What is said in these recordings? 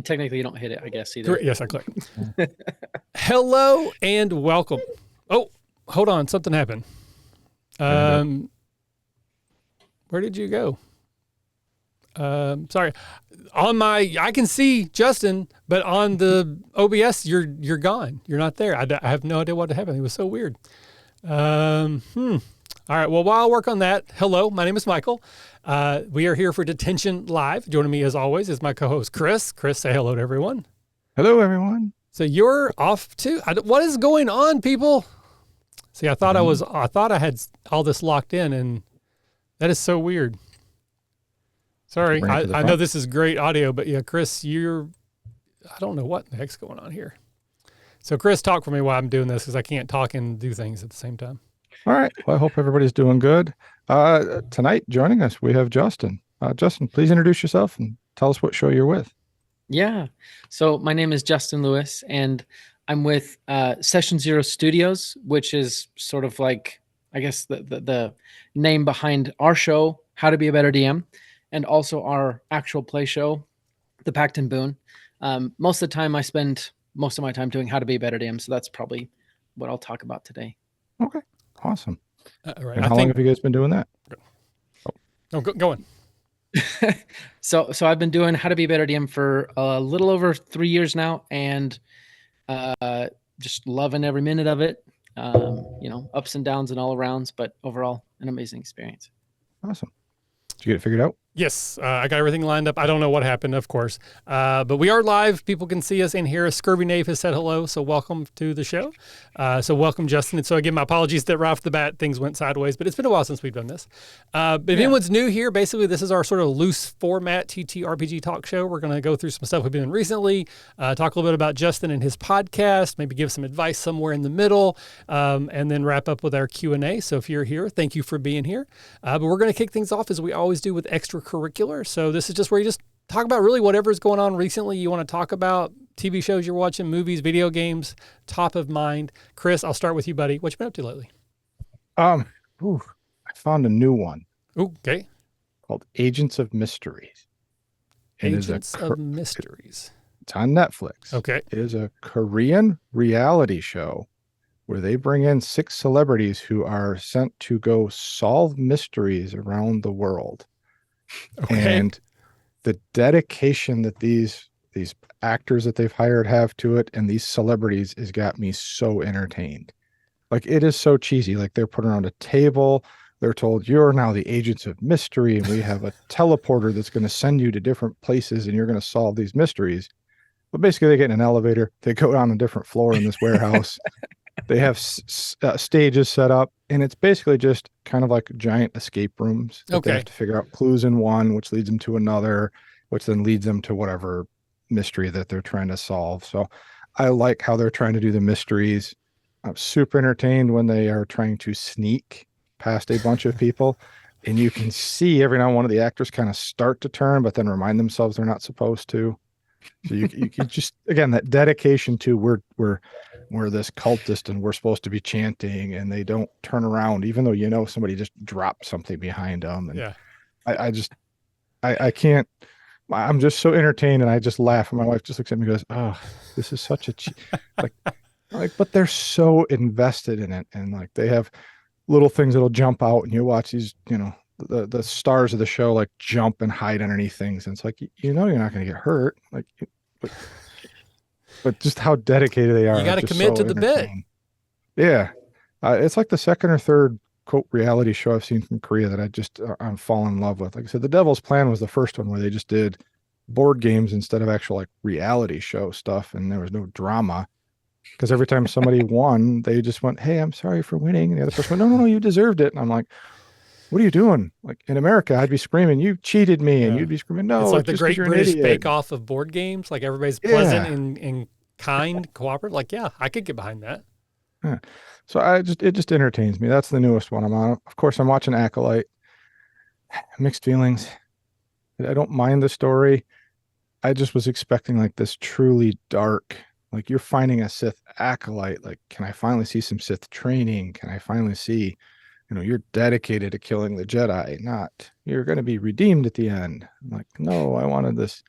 Technically, you don't hit it, I guess, either. Correct. Yes, I clicked. Hello and welcome. Oh, hold on. Something happened. Where did you go? Sorry. I can see Justin, but on the OBS, you're gone. You're not there. I have no idea what happened. It was so weird. All right. Well, while I work on that, hello, my name is Michael. We are here for Detention Live. Joining me as always is my co-host, Chris. Chris, say hello to everyone. Hello, everyone. So you're off too. What is going on, people? See, I thought I had all this locked in, and that is so weird. Sorry, I know this is great audio, but yeah, Chris, I don't know what the heck's going on here. So Chris, talk for me while I'm doing this because I can't talk and do things at the same time. All right. Well, I hope everybody's doing good. Tonight, joining us, we have Justin. Justin, please introduce yourself and tell us what show you're with. Yeah. So my name is Justin Lewis, and I'm with Session Zero Studios, which is sort of like, I guess, the name behind our show, How to Be a Better DM, and also our actual play show, The Pact and Boon. Most of the time, I spend most of my time doing How to Be a Better DM, so that's probably what I'll talk about today. Okay. Awesome. All right. And how long have you guys been doing that? Go on. So I've been doing How to Be a Better DM for a little over 3 years now, and just loving every minute of it. Ups and downs and all arounds, but overall, an amazing experience. Awesome. Did you get it figured out? Yes, I got everything lined up. I don't know what happened, of course, but we are live. People can see us and hear us. Scurvy Knave has said hello, so welcome to the show. So welcome, Justin. And so again, my apologies that right off the bat things went sideways, but it's been a while since we've done this. But if anyone's new here, basically this is our sort of loose format TTRPG talk show. We're going to go through some stuff we've been doing recently, talk a little bit about Justin and his podcast, maybe give some advice somewhere in the middle, and then wrap up with our Q&A. So if you're here, thank you for being here. But we're going to kick things off as we always do with extracurricular. So this is just where you just talk about really whatever's going on recently. You want to talk about TV shows you're watching, movies, video games, top of mind. Chris, I'll start with you, buddy. What you been up to lately? I found a new one. Okay. Called Agents of Mysteries. Agents of Mysteries. It's on Netflix. Okay. It is a Korean reality show where they bring in 6 celebrities who are sent to go solve mysteries around the world. Okay. And the dedication that these actors that they've hired have to it and these celebrities has got me so entertained. Like, it is so cheesy. Like, they're put around a table. They're told, you're now the agents of mystery, and we have a teleporter that's going to send you to different places and you're going to solve these mysteries. But basically, they get in an elevator. They go down a different floor in this warehouse. They have stages set up, and it's basically just kind of like giant escape rooms. Okay. They have to figure out clues in one, which leads them to another, which then leads them to whatever mystery that they're trying to solve. So I like how they're trying to do the mysteries. I'm super entertained when they are trying to sneak past a bunch of people, and you can see every now and one of the actors kind of start to turn, but then remind themselves they're not supposed to. So you just, again, that dedication to we're this cultist and we're supposed to be chanting, and they don't turn around even though somebody just dropped something behind them. And yeah, I can't. I'm just so entertained, and I just laugh, and my wife just looks at me and goes, "Oh, this is such a like." But they're so invested in it, and like they have little things that'll jump out, and you watch these, the stars of the show like jump and hide underneath things, and it's like you're not going to get hurt, but just how dedicated they are. You got to commit to the bit. Yeah, it's like the second or third quote reality show I've seen from Korea that I'm falling in love with. Like I said, The Devil's Plan was the first one where they just did board games instead of actual like reality show stuff, and there was no drama. Because every time somebody won, they just went, "Hey, I'm sorry for winning." And the other person went, No, you deserved it. And I'm like, what are you doing? Like, in America, I'd be screaming, "You cheated me." And you'd be screaming, "No, it's like the Great British Bake Off of board games. Like, everybody's pleasant and kind, cooperative. Like, yeah, I could get behind that. Yeah. So it just entertains me. That's the newest one I'm on. Of course, I'm watching Acolyte. Mixed feelings. I don't mind the story. I just was expecting like this truly dark, like, you're finding a Sith acolyte. Like, can I finally see some Sith training? Can I finally see, you're dedicated to killing the Jedi, not you're going to be redeemed at the end. I'm like, no, I wanted this.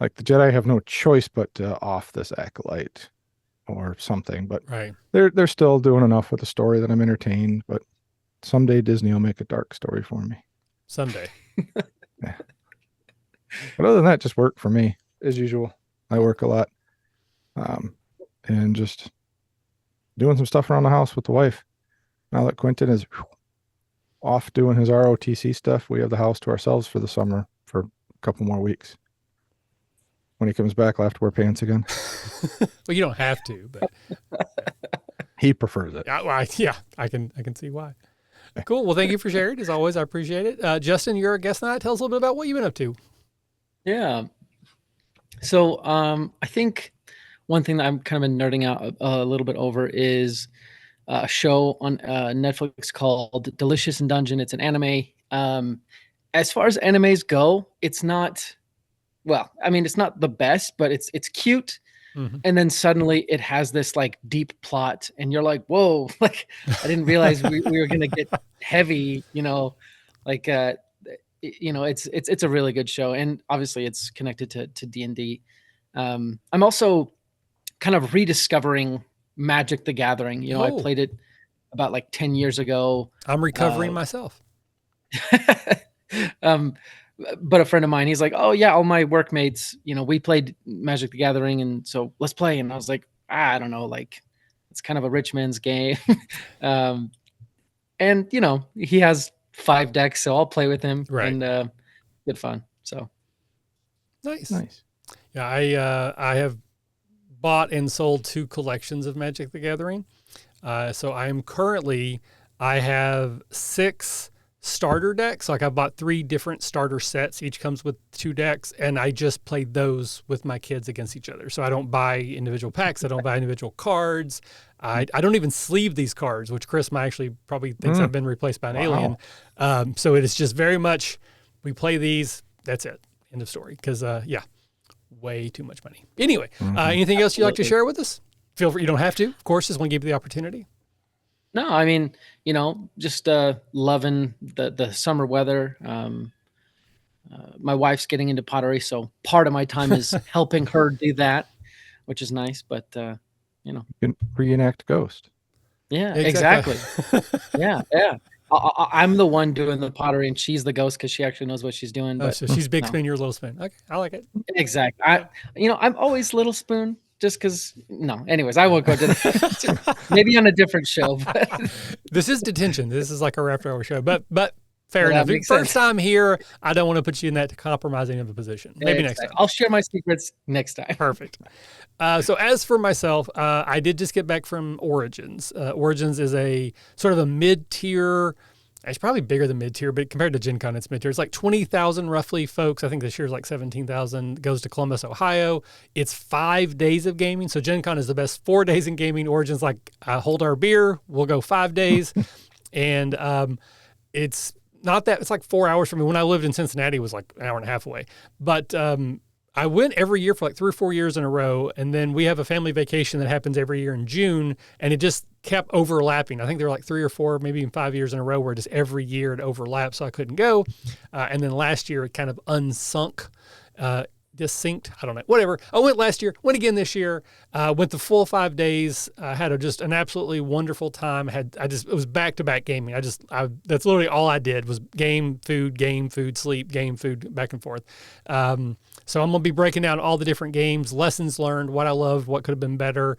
like the Jedi have no choice but to off this acolyte or something, but Right. they're still doing enough with the story that I'm entertained. But someday Disney will make a dark story for me. Someday. Yeah. But other than that, just work for me as usual. I work a lot, and just doing some stuff around the house with the wife. Now that Quentin is off doing his ROTC stuff, we have the house to ourselves for the summer for a couple more weeks. When he comes back, I'll have to wear pants again. Well, you don't have to, but He prefers it. yeah, I can see why. Cool. Well, thank you for sharing. As always, I appreciate it. Justin, you're a guest tonight. Tell us a little bit about what you've been up to. Yeah. So I think one thing that I'm kind of been nerding out a little bit over is a show on Netflix called Delicious in Dungeon. It's an anime. As far as animes go, it's not, well, I mean, it's not the best, but it's cute. Mm-hmm. And then suddenly it has this like deep plot and you're like, whoa, like I didn't realize we were going to get heavy, like, it's a really good show. And obviously it's connected to D&D. I'm also kind of rediscovering Magic the Gathering. I played it about like 10 years ago. I'm recovering myself. But a friend of mine, he's like, oh yeah, all my workmates, we played Magic the Gathering. And so let's play. And I was like, I don't know, like it's kind of a rich man's game. And he has 5 decks, so I'll play with him. Right. And good fun. So Nice. Yeah. I have bought and sold 2 collections of Magic the Gathering. So I have 6 starter decks. Like I bought 3 different starter sets. Each comes with 2 decks, and I just played those with my kids against each other. So I don't buy individual packs. I don't buy individual cards. I don't even sleeve these cards, which Chris might actually probably thinks I've been replaced by an alien. So it is just very much, we play these, that's it. End of story. Because, way too much money. Anyway, anything else you'd like to share with us? Feel free. You don't have to. Of course, just want to give you the opportunity. No, I mean, just loving the summer weather. My wife's getting into pottery, so part of my time is helping her do that, which is nice. But You can reenact Ghost. Yeah, exactly. Yeah. I'm the one doing the pottery, and she's the ghost because she actually knows what she's doing. But so she's Big Spoon, you're Little Spoon. Okay, I like it. Exactly. I'm always Little Spoon. Just because, no. Anyways, I won't go to that. Maybe on a different show. But. This is Detention. This is like a after hour show. But fair enough. First sense. time here, I don't want to put you in that compromising of a position. Maybe next time. I'll share my secrets next time. Perfect. So as for myself, I did just get back from Origins. Origins is a sort of a mid-tier. It's probably bigger than mid-tier, but compared to Gen Con, it's mid-tier. It's like 20,000 roughly folks. I think this year's like 17,000. Goes to Columbus, Ohio. It's 5 days of gaming. So Gen Con is the best 4 days in gaming. Origins like hold our beer. We'll go 5 days. And it's not that, it's like 4 hours from me. When I lived in Cincinnati, it was like an hour and a half away. But I went every year for like 3 or 4 years in a row. And then we have a family vacation that happens every year in June. And it just kept overlapping. I think there were like 3 or 4, maybe even 5 years in a row where just every year it overlapped. So I couldn't go. And then last year it kind of unsunk, just synced. I don't know, whatever. I went last year, went again this year, went the full 5 days, had just an absolutely wonderful time. It was back-to-back gaming. That's literally all I did was game, food, sleep, game, food, back and forth. So I'm going to be breaking down all the different games, lessons learned, what I loved, what could have been better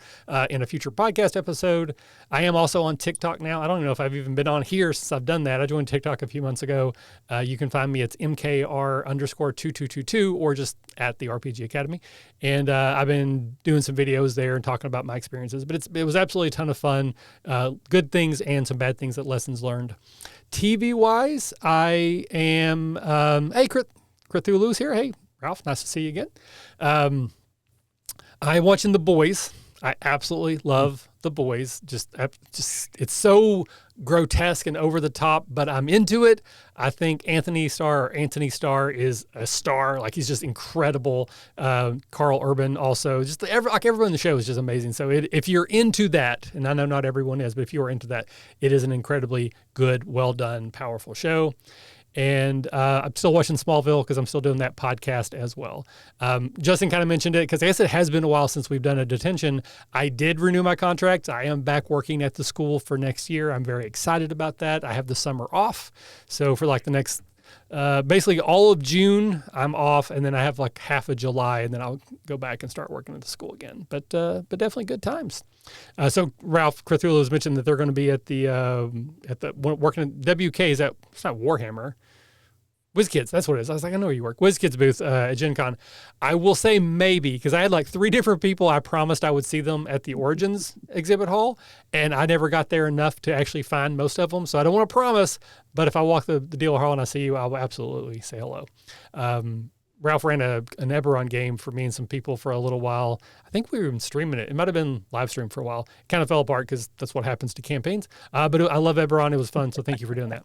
in a future podcast episode. I am also on TikTok now. I don't even know if I've even been on here since I've done that. I joined TikTok a few months ago. You can find me. It's MKR_2222 or just at the RPG Academy. And I've been doing some videos there and talking about my experiences. But it was absolutely a ton of fun. Good things and some bad things, lessons learned. TV-wise, I am, hey, Cthulhu's here. Hey, Ralph, nice to see you again. I'm watching The Boys. I absolutely love The Boys. Just it's so grotesque and over the top, but I'm into it. I think Anthony Starr is a star. Like he's just incredible. Carl Urban also, just everyone in the show is just amazing. So if you're into that, and I know not everyone is, but if you are into that, it is an incredibly good, well done, powerful show. And I'm still watching Smallville because I'm still doing that podcast as well. Justin kind of mentioned it because I guess it has been a while since we've done a detention. I did renew my contract. I am back working at the school for next year. I'm very excited about that. I have the summer off. So for like the next, basically all of June, I'm off. And then I have like half of July, and then I'll go back and start working at the school again. But definitely good times. So Ralph Curricular has mentioned that they're going to be at the working at WK. It's not Warhammer. WizKids, that's what it is. I was like, I know where you work. WizKids booth at Gen Con. I will say maybe, because I had like 3 different people I promised I would see them at the Origins exhibit hall, and I never got there enough to actually find most of them. So I don't want to promise, but if I walk the dealer hall and I see you, I'll absolutely say hello. Ralph ran an Eberron game for me and some people for a little while. I think we were even streaming it. It might have been live stream for a while. It kind of fell apart because that's what happens to campaigns. But I love Eberron. It was fun, so thank you for doing that.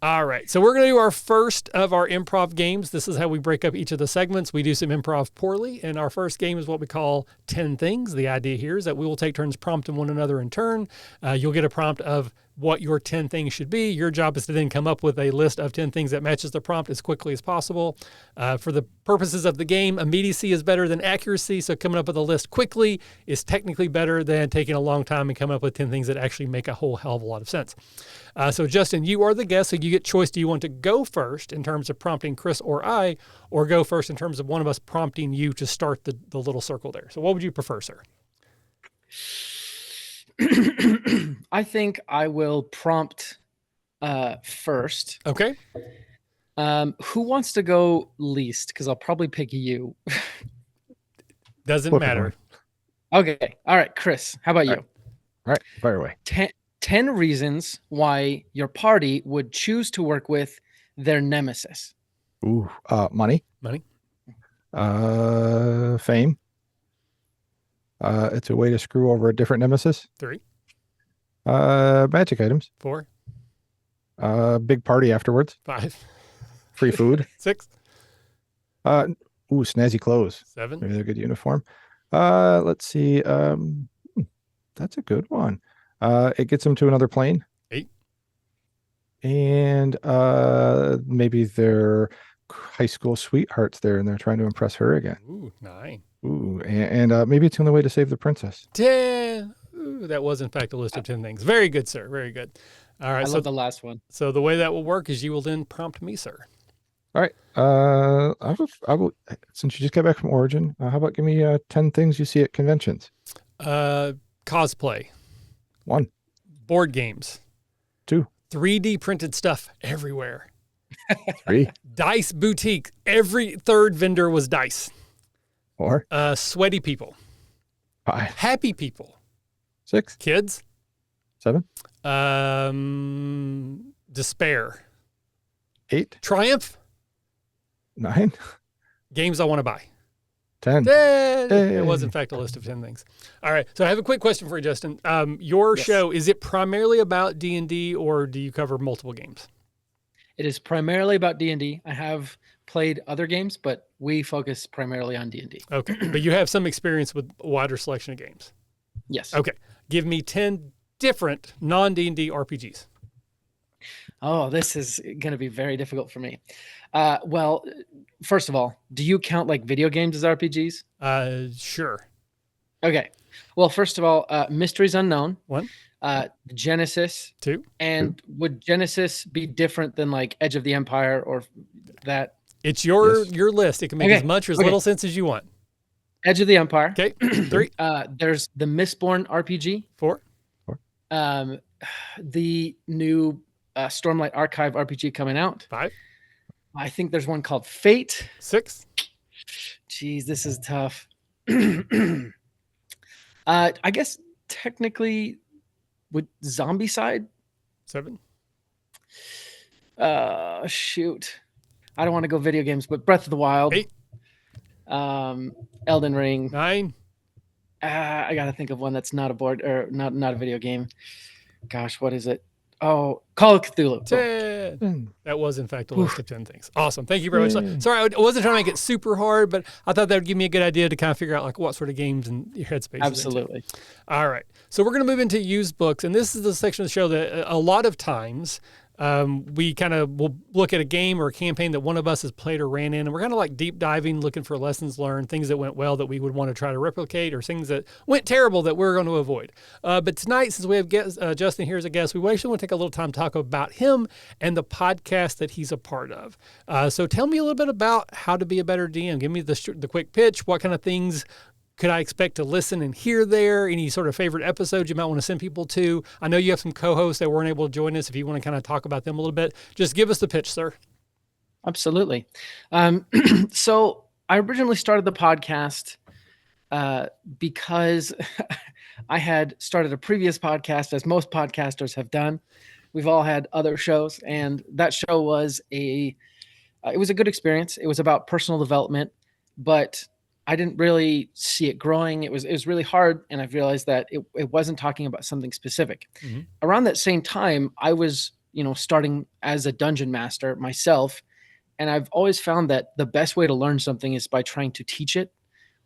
All right, so we're going to do our first of our improv games. This is how we break up each of the segments. We do some improv poorly, and our first game is what we call 10 things. The idea here is that we will take turns prompting one another in turn. You'll get a prompt of what your 10 things should be. Your job is to then come up with a list of 10 things that matches the prompt as quickly as possible. For the purposes of the game, immediacy is better than accuracy, so coming up with a list quickly is technically better than taking a long time and coming up with 10 things that actually make a whole hell of a lot of sense. So Justin, you are the guest, so you get choice. Do you want to go first in terms of prompting Chris or I, or go first in terms of one of us prompting you to start the little circle there? So what would you prefer, sir? I think I will prompt first. Okay. Who wants to go least? Because I'll probably pick you. Doesn't matter. Okay. All right, Chris, how about you? All right, fire away. 10 reasons why your party would choose to work with their nemesis. Ooh, money. Money. Fame. It's a way to screw over a different nemesis. 3. Magic items. 4. Big party afterwards. 5. Free food. 6. Snazzy clothes. 7. Maybe they're a good uniform. Let's see. That's a good one. It gets them to another plane. 8. And maybe they're high school sweethearts there, and they're trying to impress her again. Ooh, 9. Ooh, and maybe it's the only way to save the princess. 10. Ooh, that was in fact a list of 10 things. Very good, sir. Very good. All right. I love the last one. So the way that will work is you will then prompt me, sir. All right. I will. Since you just got back from Origin, how about give me 10 things you see at conventions? Cosplay. 1. Board games. 2. 3D printed stuff everywhere. 3. Dice boutique. Every third vendor was dice. 4. Sweaty people. 5. Happy people. 6. Kids. 7. Despair. 8. Triumph. 9. Games I want to buy. 10. It was, in fact, a list of 10 things. All right. So I have a quick question for you, Justin. Your show, is it primarily about D&D, or do you cover multiple games? It is primarily about D&D. I have played other games, but we focus primarily on D&D. Okay. But you have some experience with a wider selection of games. Yes. Okay. Give me 10 different non-D&D RPGs. Oh, this is going to be very difficult for me. Well, first of all, do you count like video games as RPGs? Sure. Okay. Well, first of all, Mysteries Unknown. 1. Genesis. 2. And would Genesis be different than like Edge of the Empire or that? It's your list. It can make as much or as little sense as you want. Edge of the Empire. Okay. 3. There's the Mistborn RPG. 4. The new Stormlight Archive RPG coming out. 5. I think there's one called Fate. 6. Jeez, this is tough. I guess technically with Zombicide. 7. Shoot. I don't want to go video games, but Breath of the Wild. 8. Elden Ring. 9. I gotta think of one that's not a board or not a video game. Gosh, what is it? Oh, Call of Cthulhu. 10. That was, in fact, a list of 10 things. Awesome. Thank you very much. Sorry, I wasn't trying to make it super hard, but I thought that would give me a good idea to kind of figure out like what sort of games and your headspace. Absolutely. All right. So we're going to move into used books, and this is the section of the show that a lot of times we kind of will look at a game or a campaign that one of us has played or ran in, and we're kind of like deep diving, looking for lessons learned, things that went well that we would want to try to replicate, or things that went terrible that we're going to avoid. But tonight, since we have Justin here as a guest, we actually want to take a little time to talk about him and the podcast that he's a part of. So tell me a little bit about how to be a better DM. Give me the quick pitch. What kind of things could I expect to listen and hear there? Any sort of favorite episodes you might want to send people to? I know you have some co-hosts that weren't able to join us. If you want to kind of talk about them a little bit, just give us the pitch, sir. Absolutely. So I originally started the podcast because I had started a previous podcast, as most podcasters have done. We've all had other shows, and that show was it was a good experience. It was about personal development, but I didn't really see it growing. It was really hard, and I've realized that it wasn't talking about something specific. Mm-hmm. Around that same time, I was starting as a dungeon master myself, and I've always found that the best way to learn something is by trying to teach it,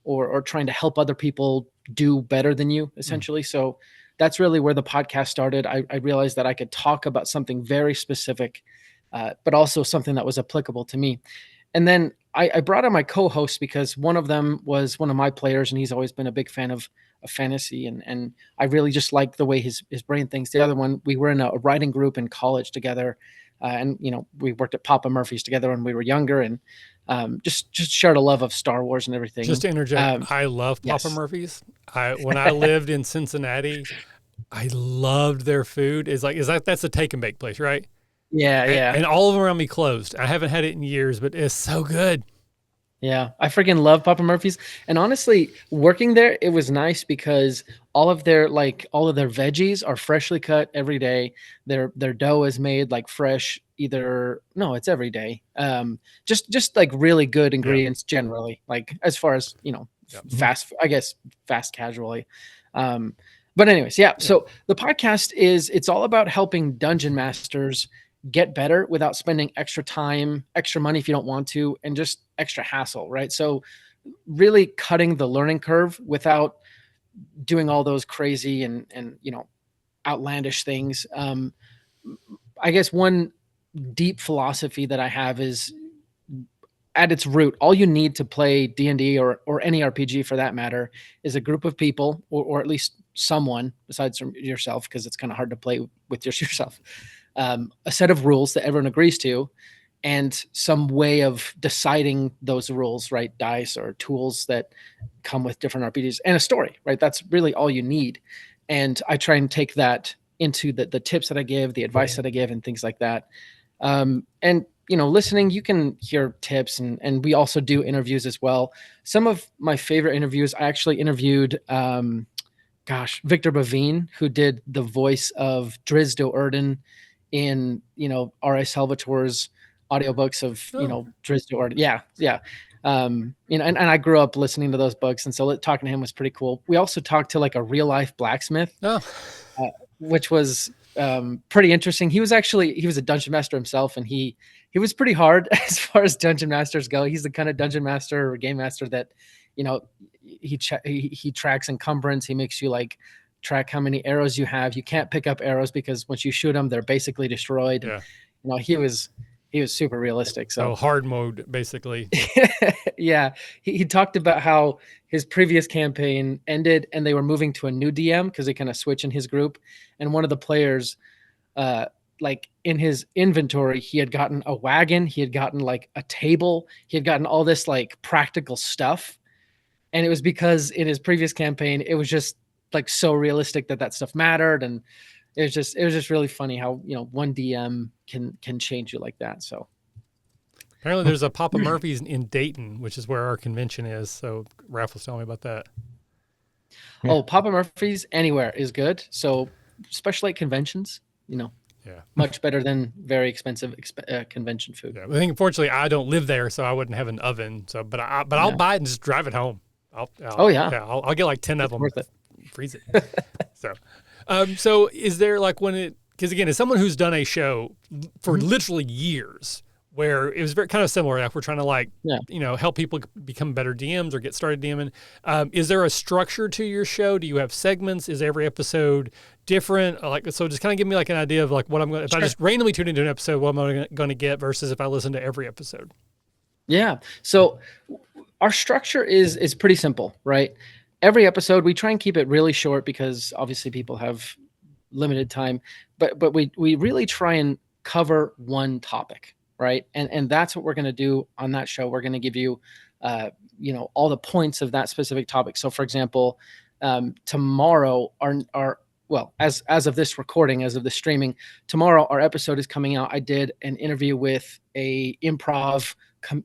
or trying to help other people do better than you, essentially. Mm-hmm. So that's really where the podcast started. I realized that I could talk about something very specific, but also something that was applicable to me. And then I brought on my co-host because one of them was one of my players, and he's always been a big fan of fantasy. And I really just like the way his brain thinks. The other one, we were in a writing group in college together. And we worked at Papa Murphy's together when we were younger, and just shared a love of Star Wars and everything. Just to interject, I love Papa Murphy's. When I lived in Cincinnati, I loved their food. That's a take and bake place, right? Yeah. And all of them around me closed. I haven't had it in years, but it's so good. Yeah, I freaking love Papa Murphy's. And honestly, working there, it was nice because all of their veggies are freshly cut every day. Their dough is made like fresh, it's every day. Just like really good ingredients generally, like as far as, fast casually. But anyways, so the podcast it's all about helping dungeon masters get better without spending extra time, extra money if you don't want to, and just extra hassle, right? So really cutting the learning curve without doing all those crazy and outlandish things. I guess one deep philosophy that I have is, at its root, all you need to play D&D or any RPG for that matter is a group of people, or at least someone besides yourself, because it's kind of hard to play with just yourself. A set of rules that everyone agrees to, and some way of deciding those rules, right? Dice or tools that come with different RPGs, and a story, right? That's really all you need. And I try and take that into the tips that I give, the advice that I give, and things like that. And listening, you can hear tips, and we also do interviews as well. Some of my favorite interviews, I actually interviewed, Victor Bavine, who did the voice of Driz Do'Urden in, R.A. Salvatore's audiobooks of, Driz Do'Urden. Yeah. And I grew up listening to those books. And so talking to him was pretty cool. We also talked to like a real life blacksmith, which was pretty interesting. He was a dungeon master himself, and he was pretty hard as far as dungeon masters go. He's the kind of dungeon master or game master that, he tracks encumbrance. He makes you like track how many arrows you have. You can't pick up arrows because once you shoot them, they're basically destroyed. Yeah. He was super realistic. So hard mode, basically. Yeah. He talked about how his previous campaign ended and they were moving to a new DM because they kind of switch in his group. And one of the players, like in his inventory, he had gotten a wagon, he had gotten like a table, he had gotten all this like practical stuff. And it was because in his previous campaign, it was just like so realistic that stuff mattered. And it was just really funny how, one DM can change you like that. So apparently there's a Papa Murphy's in Dayton, which is where our convention is. So Raph was telling me about that. Oh, Papa Murphy's anywhere is good. So especially at conventions, much better than very expensive convention food. Yeah, I think unfortunately I don't live there, so I wouldn't have an oven. So, but I'll buy it and just drive it home. I'll get like 10 of them. Worth it. Freeze it. So is there like because again, as someone who's done a show for literally years, where it was very kind of similar. Like we're trying to Yeah. help people become better DMs or get started DMing. Is there a structure to your show? Do you have segments? Is every episode different? So just kind of give me like an idea of like what I'm going to, if I just randomly tune into an episode, what am I going to get versus if I listen to every episode? Yeah. So our structure is pretty simple, right? Every episode, we try and keep it really short because obviously people have limited time, but we really try and cover one topic, right? And that's what we're going to do on that show. We're going to give you, all the points of that specific topic. So for example, tomorrow as of this recording, as of the streaming, tomorrow our episode is coming out. I did an interview with a improv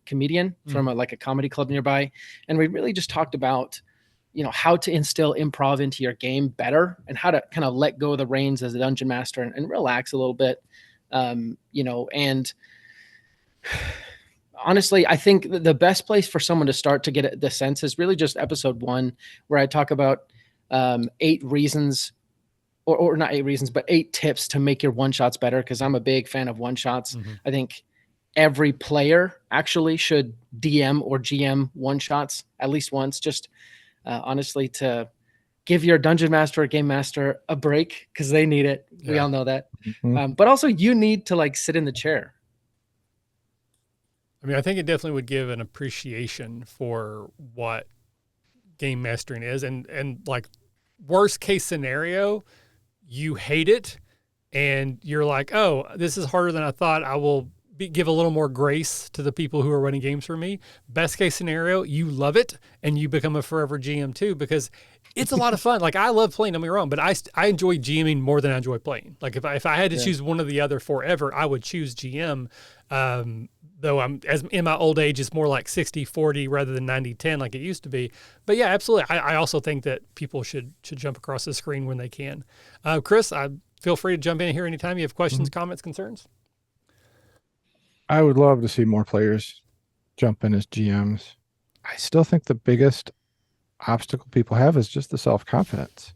comedian from a comedy club nearby. And we really just talked about, how to instill improv into your game better and how to kind of let go of the reins as a dungeon master and relax a little bit. And honestly, I think the best place for someone to start to get the sense is really just episode 1, where I talk about 8 reasons or not 8 reasons, but 8 tips to make your one-shots better. Cause I'm a big fan of one-shots. I think every player actually should DM or GM one-shots at least once, just honestly to give your dungeon master or game master a break because they need it. We all know that. But also you need to sit in the chair. I mean, I think it definitely would give an appreciation for what game mastering is. And like worst case scenario, you hate it and you're like, oh, this is harder than I thought. I will give a little more grace to the people who are running games for me. Best case scenario, you love it and you become a forever GM too, because it's a lot of fun. Like I love playing, don't get me wrong, but I enjoy GMing more than I enjoy playing. Like if I had to choose one or the other forever, I would choose GM. Though in my old age, it's more like 60-40 rather than 90-10 like it used to be. But yeah, absolutely. I also think that people should jump across the screen when they can. Chris, feel free to jump in here anytime you have questions, comments, concerns. I would love to see more players jump in as GMs. I still think the biggest obstacle people have is just the self-confidence.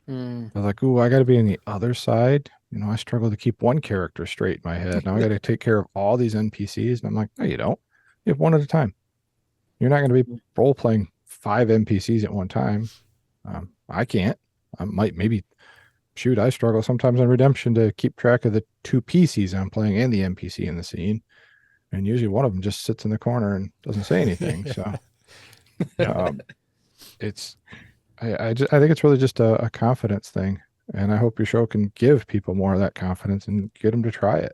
They're like, ooh, I got to be on the other side. I struggle to keep one character straight in my head. Now I got to take care of all these NPCs. And I'm like, no, you don't. You have one at a time. You're not going to be role-playing 5 NPCs at one time. I can't. I might maybe, I struggle sometimes on Redemption to keep track of the 2 PCs I'm playing and the NPC in the scene. And usually one of them just sits in the corner and doesn't say anything. So I think it's really just a confidence thing. And I hope your show can give people more of that confidence and get them to try it.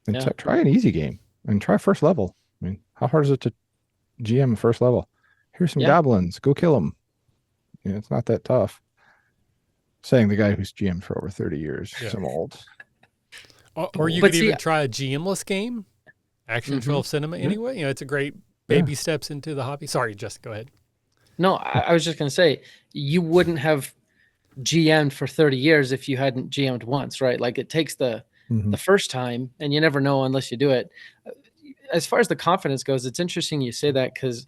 And try an easy game and try first level. I mean, how hard is it to GM first level? Here's some goblins. Go kill them. It's not that tough. Saying the guy who's GM'd for over 30 years. Yeah. I'm old. Or you could even try a GM-less game. Action 12 Cinema anyway. It's a great baby steps into the hobby. Sorry, Justin, go ahead. No, I was just going to say, you wouldn't have GM'd for 30 years if you hadn't GM'd once, right? Like it takes the first time and you never know unless you do it. As far as the confidence goes, it's interesting you say that because,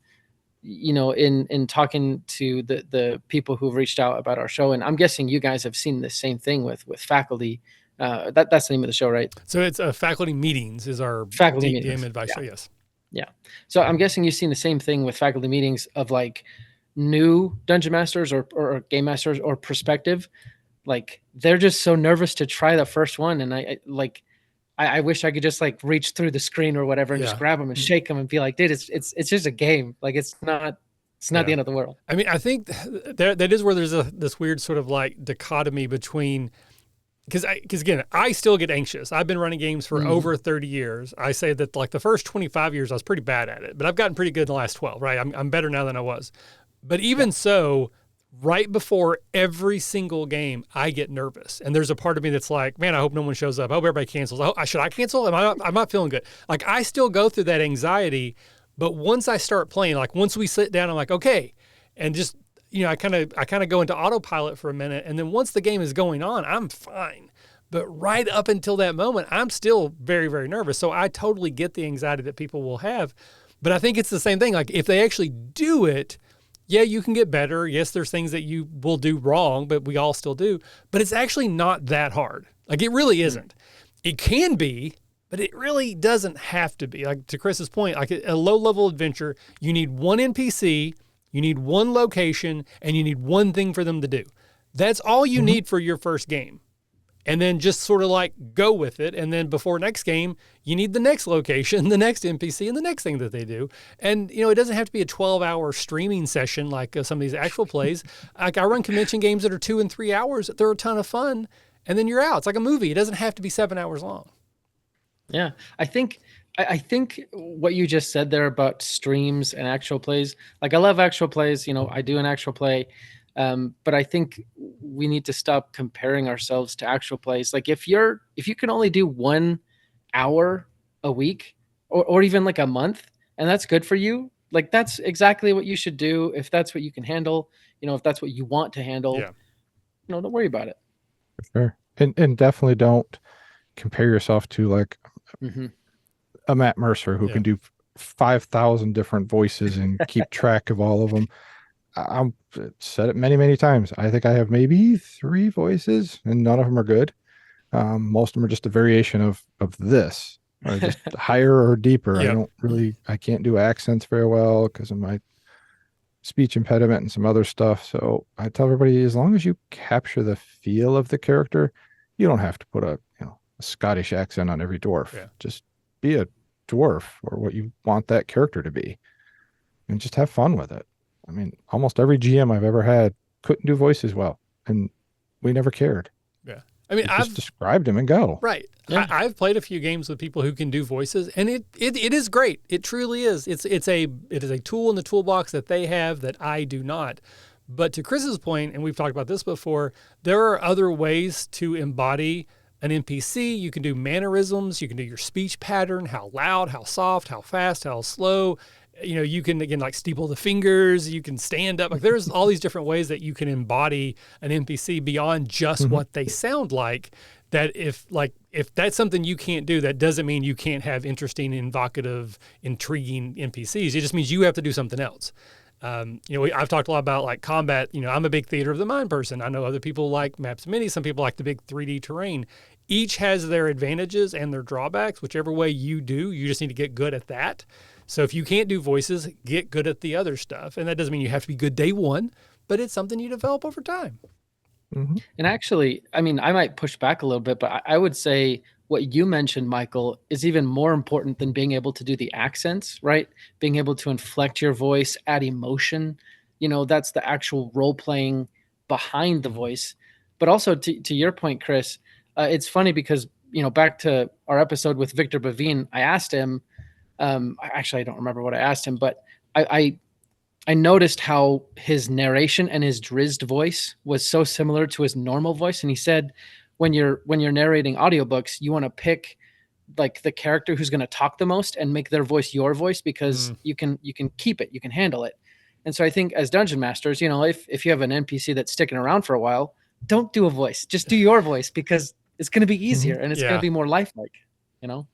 in talking to the people who've reached out about our show, and I'm guessing you guys have seen the same thing with faculty. That's the name of the show, right? So it's faculty meetings is our faculty DM meetings. Advice show, yes. Yeah. So I'm guessing you've seen the same thing with faculty meetings of like new dungeon masters or game masters or perspective. Like they're just so nervous to try the first one. And I wish I could just reach through the screen or whatever and just grab them and shake them and be like, dude, it's just a game. Like it's not the end of the world. I mean, I think that is where there's this weird sort of dichotomy between, because again, I still get anxious. I've been running games for over 30 years. I say that the first 25 years I was pretty bad at it, but I've gotten pretty good in the last 12, right? I'm better now than I was. But even so, right before every single game, I get nervous. And there's a part of me that's like, man, I hope no one shows up. I hope everybody cancels. Should I cancel? I'm not feeling good. I still go through that anxiety, but once I start playing, once we sit down, I'm like, okay. And just, I kind of go into autopilot for a minute. And then once the game is going on, I'm fine. But right up until that moment, I'm still very, very nervous. So I totally get the anxiety that people will have. But I think it's the same thing. If they actually do it, yeah, you can get better. Yes, there's things that you will do wrong, but we all still do. But it's actually not that hard. It really isn't. It can be, But it really doesn't have to be. Like to Chris's point, like a low-level adventure, you need one NPC, you need one location, and you need one thing for them to do. That's all you need for your first game. And then just sort of like go with it. And then before next game, you need the next location, the next NPC, and the next thing that they do. And, you know, it doesn't have to be a 12-hour streaming session like some of these actual plays. Like I run convention games that are 2 and 3 hours. They're a ton of fun. And then you're out. It's like a movie. It doesn't have to be 7 hours long. Yeah, I think what you just said there about streams and actual plays, like I love actual plays, you know, I do an actual play, but I think we need to stop comparing ourselves to actual plays. Like if you can only do 1 hour a week or even like a month, and that's good for you, like that's exactly what you should do. If that's what you can handle, you know, if that's what you want to handle, Yeah. you know, don't worry about it. Sure. And definitely don't compare yourself to like a Matt Mercer who can do 5,000 different voices and keep track of all of them. I've said it many, many times. I think I have maybe 3 voices and none of them are good. Most of them are just a variation of this, or just higher or deeper. Yep. I can't do accents very well because of my speech impediment and some other stuff. So I tell everybody, as long as you capture the feel of the character, you don't have to put a Scottish accent on every dwarf. Yeah. Just be a dwarf or what you want that character to be, and just have fun with it. I mean, almost every GM I've ever had couldn't do voices well, and we never cared. Yeah. I mean, I've just described him and go. Right. Yeah. I've played a few games with people who can do voices, and it is great. It truly is. It is a tool in the toolbox that they have that I do not. But to Chris's point, and we've talked about this before, there are other ways to embody an NPC. You can do mannerisms. You can do your speech pattern, how loud, how soft, how fast, how slow. You know, you can, again, like steeple the fingers. You can stand up. Like there's all these different ways that you can embody an NPC beyond just what they sound like. That if that's something you can't do, that doesn't mean you can't have interesting, evocative, intriguing NPCs. It just means you have to do something else. I've talked a lot about like combat. You know, I'm a big theater of the mind person. I know other people like maps and minis. Some people like the big 3D terrain. Each has their advantages and their drawbacks. Whichever way you do, you just need to get good at that. So if you can't do voices, get good at the other stuff. And that doesn't mean you have to be good day one, but it's something you develop over time. And actually, I mean, I might push back a little bit, but I would say what you mentioned, Michael, is even more important than being able to do the accents, right? Being able to inflect your voice, add emotion, you know, that's the actual role playing behind the voice. But also to your point, Chris, it's funny because, you know, back to our episode with Victor Bavine, I asked him, actually, I don't remember what I asked him, but I noticed how his narration and his drizzed voice was so similar to his normal voice. And he said, when you're narrating audiobooks, you want to pick like the character who's going to talk the most and make their voice your voice, because you can keep it, you can handle it. And so I think as dungeon masters, you know, if you have an NPC that's sticking around for a while, don't do a voice, just do your voice, because it's going to be easier and it's going to be more lifelike, you know?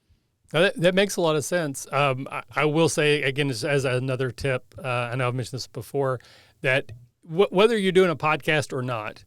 That makes a lot of sense. I will say, again, as another tip, I know I've mentioned this before, that whether you're doing a podcast or not,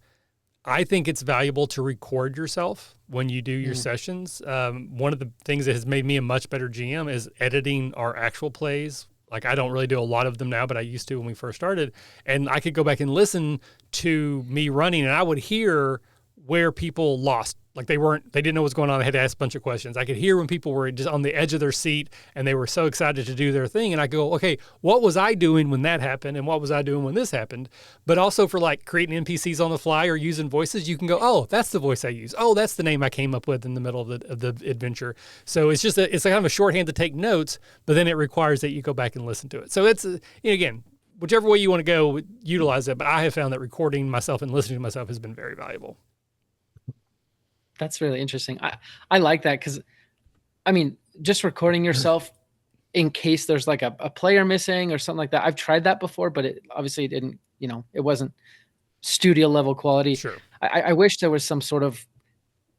I think it's valuable to record yourself when you do your sessions. One of the things that has made me a much better GM is editing our actual plays. Like I don't really do a lot of them now, but I used to when we first started. And I could go back and listen to me running, and I would hear where people lost. Like they didn't know what's going on. They had to ask a bunch of questions. I could hear when people were just on the edge of their seat and they were so excited to do their thing. And I go, okay, what was I doing when that happened? And what was I doing when this happened? But also for like creating NPCs on the fly or using voices, you can go, oh, that's the voice I use. Oh, that's the name I came up with in the middle of the adventure. So it's just it's kind of a shorthand to take notes, but then it requires that you go back and listen to it. So it's, again, whichever way you want to go, utilize it. But I have found that recording myself and listening to myself has been very valuable. That's really interesting. I like that because, I mean, just recording yourself in case there's like a player missing or something like that. I've tried that before, but it obviously didn't, you know, it wasn't studio level quality. Sure. I wish there was some sort of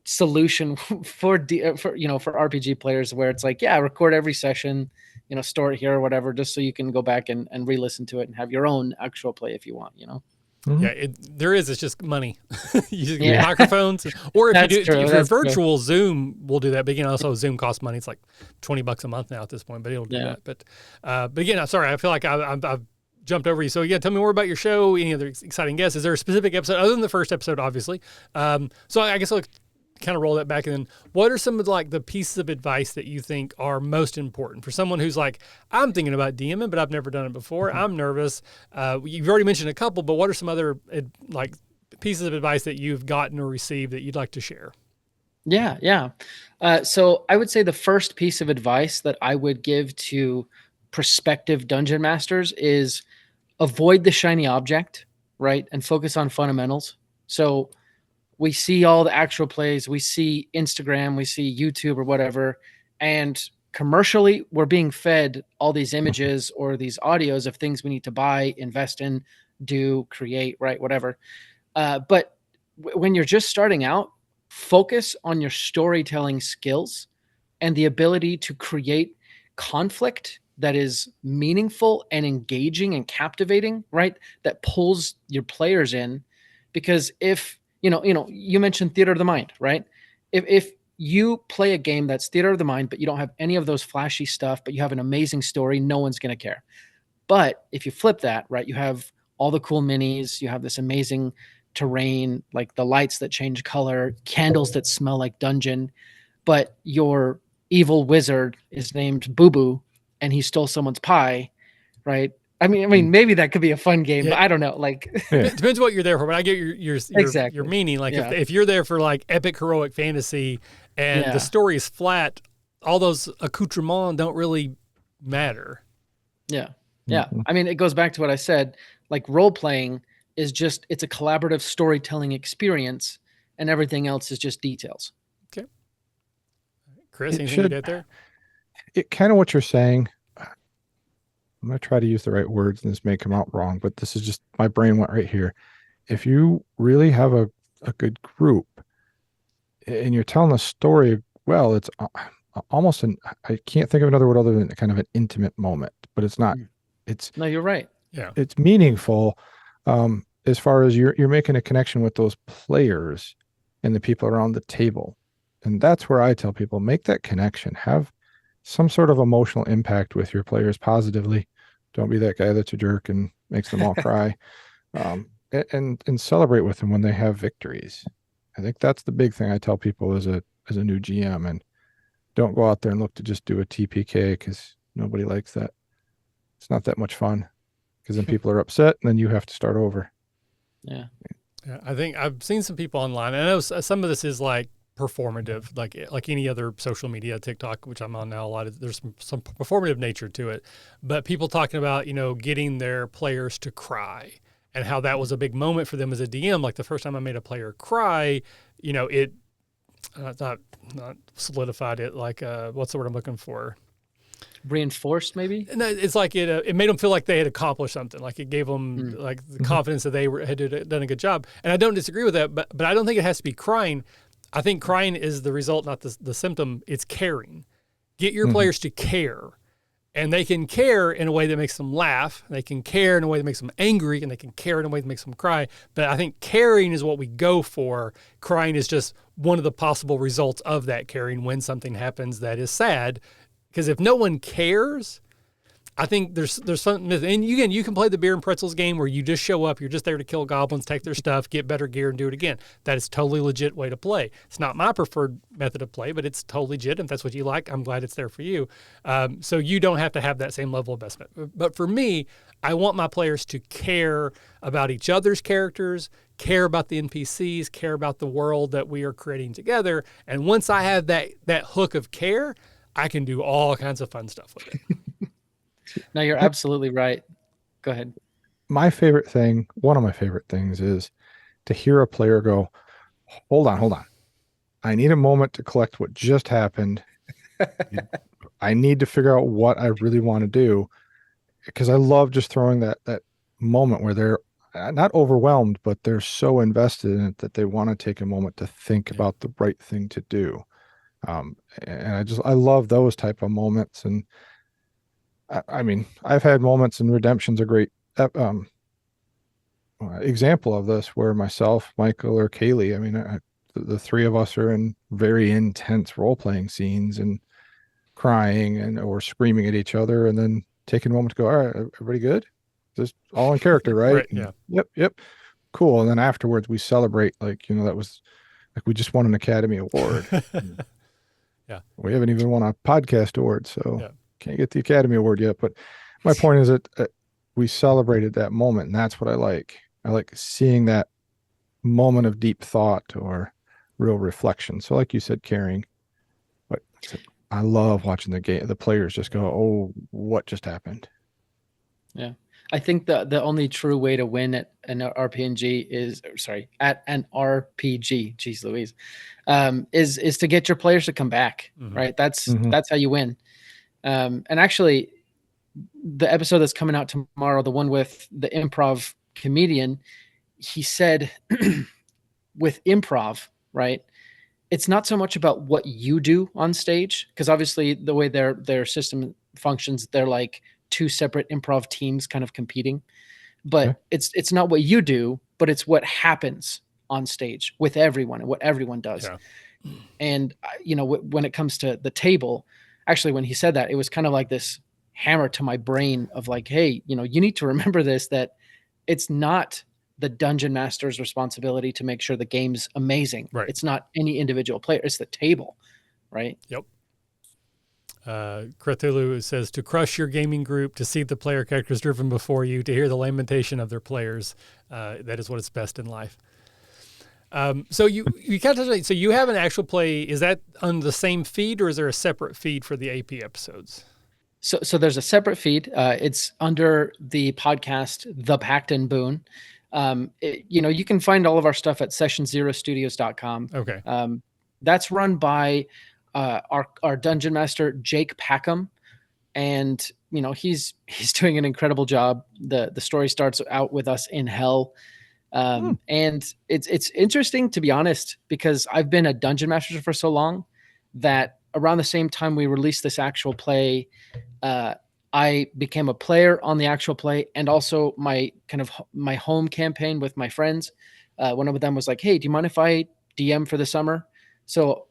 solution for RPG players where it's like, yeah, record every session, you know, store it here or whatever, just so you can go back and re-listen to it and have your own actual play if you want, you know? Yeah, there is. It's just money. You just get Yeah. microphones, or if That's you do, true, if you're that's true. virtual, Zoom will do that. But again, also Zoom costs money. It's like $20 a month now at this point, but it'll do Yeah. that. But again, I'm sorry. I feel like I've jumped over you. So yeah, tell me more about your show. Any other exciting guests? Is there a specific episode other than the first episode, obviously? So I guess I'll kind of roll that back. And then what are some of like the pieces of advice that you think are most important for someone who's like, I'm thinking about DMing, but I've never done it before. I'm nervous. You've already mentioned a couple, but what are some other like pieces of advice that you've gotten or received that you'd like to share? Yeah. So I would say the first piece of advice that I would give to prospective dungeon masters is avoid the shiny object, right? And focus on fundamentals. So we see all the actual plays, we see Instagram, we see YouTube or whatever, and commercially we're being fed all these images or these audios of things we need to buy, invest in, do, create, right, whatever. But when you're just starting out, focus on your storytelling skills and the ability to create conflict that is meaningful and engaging and captivating, right? That pulls your players in. Because if you mentioned theater of the mind, right? If you play a game that's theater of the mind, but you don't have any of those flashy stuff, but you have an amazing story, no one's going to care. But if you flip that, right, you have all the cool minis, you have this amazing terrain, like the lights that change color, candles that smell like dungeon, but your evil wizard is named Boo Boo and he stole someone's pie, right? I mean, maybe that could be a fun game, but I don't know. Like, It depends what you're there for. But I get your exactly. your meaning. Like Yeah. if you're there for like epic heroic fantasy and Yeah. the story is flat, all those accoutrements don't really matter. Yeah. I mean, it goes back to what I said. Like role playing is just it's a collaborative storytelling experience, and everything else is just details. Okay. Chris, anything to get there? It kind of what you're saying. I'm going to try to use the right words and this may come out wrong, but this is just my brain went right here. If you really have a good group and you're telling a story, well, it's almost I can't think of another word other than kind of an intimate moment, but it's not, No, you're right. Yeah. It's meaningful. As far as you're making a connection with those players and the people around the table. And that's where I tell people, make that connection, have some sort of emotional impact with your players positively. Don't be that guy that's a jerk and makes them all cry. And celebrate with them when they have victories. I think that's the big thing I tell people as a new GM, and don't go out there and look to just do a TPK because nobody likes that. It's not that much fun because then people are upset and then you have to start over. Yeah. I think I've seen some people online. I know some of this is like performative, like any other social media, TikTok, which I'm on now a lot. There's some performative nature to it, but people talking about getting their players to cry and how that was a big moment for them as a DM. Like the first time I made a player cry, it not solidified it. Like what's the word I'm looking for? Reinforced, maybe. No, it's like it made them feel like they had accomplished something. Like it gave them like the confidence that they had done a good job. And I don't disagree with that, but I don't think it has to be crying. I think crying is the result, not the symptom. It's caring. Get your players to care. And they can care in a way that makes them laugh. They can care in a way that makes them angry, and they can care in a way that makes them cry. But I think caring is what we go for. Crying is just one of the possible results of that caring when something happens that is sad. Because if no one cares, I think there's something, and you can play the beer and pretzels game where you just show up, you're just there to kill goblins, take their stuff, get better gear, and do it again. That is totally legit way to play. It's not my preferred method of play, but it's totally legit. If that's what you like, I'm glad it's there for you. So you don't have to have that same level of investment. But for me, I want my players to care about each other's characters, care about the NPCs, care about the world that we are creating together. And once I have that hook of care, I can do all kinds of fun stuff with it. No, you're absolutely right. Go ahead. My favorite thing, one of my favorite things is to hear a player go, hold on. I need a moment to collect what just happened. I need to figure out what I really want to do, because I love just throwing that moment where they're not overwhelmed, but they're so invested in it that they want to take a moment to think about the right thing to do. And I love those type of moments. And I mean, I've had moments, and Redemption's a great example of this where myself, Michael, or Kaylee, I mean, the three of us are in very intense role-playing scenes and crying and or screaming at each other, and then taking a moment to go, all right, everybody good? Just all in character, right? Right. Yeah. Yep. Cool. And then afterwards we celebrate, like, that was like we just won an Academy Award. Yeah. We haven't even won a podcast award, so Yeah. can't get the Academy Award yet. But my point is that we celebrated that moment, and that's what I like. I like seeing that moment of deep thought or real reflection. So like you said, caring. But I love watching the players just go, oh, what just happened? Yeah. I think the only true way to win at an RPG at an RPG, geez Louise, is to get your players to come back, right? That's how you win. And actually, the episode that's coming out tomorrow, the one with the improv comedian, he said with improv, right? It's not so much about what you do on stage, because obviously the way their system functions, they're like two separate improv teams kind of competing. But it's not what you do, but it's what happens on stage with everyone and what everyone does. Yeah. And when it comes to the table, actually, when he said that, it was kind of like this hammer to my brain of like, hey, you need to remember this, that it's not the dungeon master's responsibility to make sure the game's amazing. Right. It's not any individual player. It's the table, right? Yep. Cthulhu says, to crush your gaming group, to see the player characters driven before you, to hear the lamentation of their players. That is what is best in life. So you kind of, so you have an actual play. Is that on the same feed, or is there a separate feed for the AP episodes? So there's a separate feed. It's under the podcast, The Pact and Boon. You can find all of our stuff at sessionzerostudios.com. Okay. That's run by our dungeon master, Jake Packham. And, he's doing an incredible job. The story starts out with us in hell. And it's interesting, to be honest, because I've been a dungeon master for so long that around the same time we released this actual play, I became a player on the actual play, and also my home campaign with my friends. One of them was like, hey, do you mind if I DM for the summer? So,